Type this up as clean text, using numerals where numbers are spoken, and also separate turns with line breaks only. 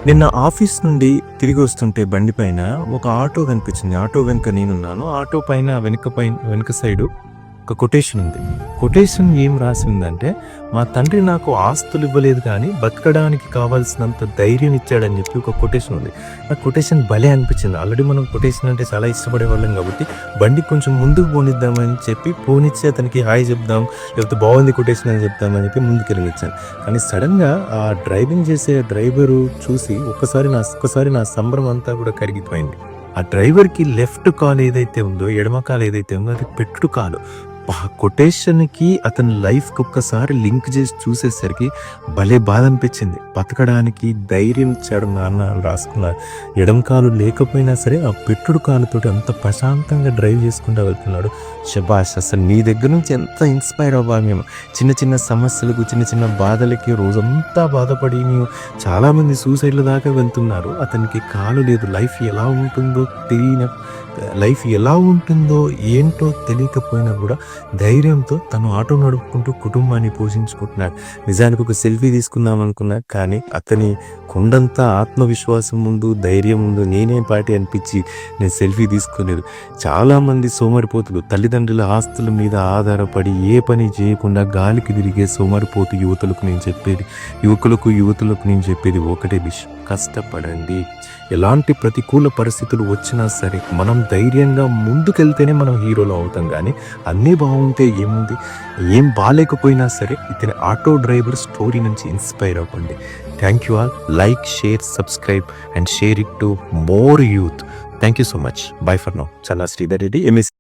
నిన్న ఆఫీస్ నుండి తిరిగి వస్తుంటే బండి పైన ఒక ఆటో కనిపించింది. ఆటో వెనుక నేనున్నాను. ఆటో పైన వెనుక సైడు ఒక కొటేషన్ ఉంది. కొటేషన్ ఏం రాసి ఉందంటే, మా తండ్రి నాకు ఆస్తులు ఇవ్వలేదు కానీ బతకడానికి కావాల్సినంత ధైర్యం ఇచ్చాడని చెప్పి ఒక కొటేషన్ ఉంది. ఆ కొటేషన్ భలే అనిపించింది. ఆల్రెడీ మనం కొటేషన్ అంటే చాలా ఇష్టపడే వాళ్ళం కాబట్టి బండి కొంచెం ముందుకు పోనిద్దామని చెప్పి పోనిచ్చి అతనికి హాయ్ చెప్దాం, లేకపోతే బాగుంది కొటేషన్ అని చెప్దామని చెప్పి ముందుకు వెళ్ళిచ్చాను. కానీ సడన్గా ఆ డ్రైవింగ్ చేసే డ్రైవరు చూసి ఒక్కసారి నా సంబరం అంతా కూడా కరిగిపోయింది. ఆ డ్రైవర్కి లెఫ్ట్ కాల్ ఏదైతే ఉందో, ఎడమ కాలు ఏదైతే ఉందో అది పెట్టుడు కాలు. ఆ కొటేషన్కి అతని లైఫ్కి ఒక్కసారి లింక్ చేసి చూసేసరికి భలే బాధ అనిపించింది. బతకడానికి ధైర్యం ఇచ్చాడు నాన్న అని రాసుకున్న ఎడమ కాలు లేకపోయినా సరే ఆ పెట్టుడు కాలుతోటి అంత ప్రశాంతంగా డ్రైవ్ చేసుకుంటూ వెళ్తున్నాడు. శబాష్! అసలు నీ దగ్గర నుంచి ఎంత ఇన్స్పైర్ అవ్వాలి మేము. చిన్న చిన్న సమస్యలకు, చిన్న చిన్న బాధలకి రోజంతా బాధపడి మేము చాలామంది సూసైడ్ల దాకా వెళ్తున్నారు. అతనికి కాలు లేదు. లైఫ్ ఎలా ఉంటుందో ఏంటో తెలియకపోయినా కూడా ధైర్యంతో తను ఆటో నడుపుకుంటూ కుటుంబాన్ని పోషించుకుంటున్నాడు. నిజానికి ఒక సెల్ఫీ తీసుకుందాం అనుకున్నా, కానీ అతని కొండంతా ఆత్మవిశ్వాసం ముందు, ధైర్యం ముందు నేనే పాటి అనిపించి నేను సెల్ఫీ తీసుకోలేదు. చాలామంది సోమరిపోతులు తల్లిదండ్రుల ఆస్తుల మీద ఆధారపడి ఏ పని చేయకుండా గాలికి తిరిగే సోమరిపోతు యువకులకు నేను చెప్పేది ఒకటే విషయం: కష్టపడండి. ఎలాంటి ప్రతికూల పరిస్థితులు వచ్చినా సరే మనం ధైర్యంగా ముందుకెళ్తేనే మనం హీరోలు అవుతాం. కానీ అన్నీ బాగుంటే ఏముంది, ఏం బాగాలేకపోయినా సరే ఇతని ఆటో డ్రైవర్ స్టోరీ నుంచి ఇన్స్పైర్ అవ్వండి. Thank you all. Like, share, subscribe and share it to more youth. Thank you so much. By for now. Challa Sridhar Reddy, MS.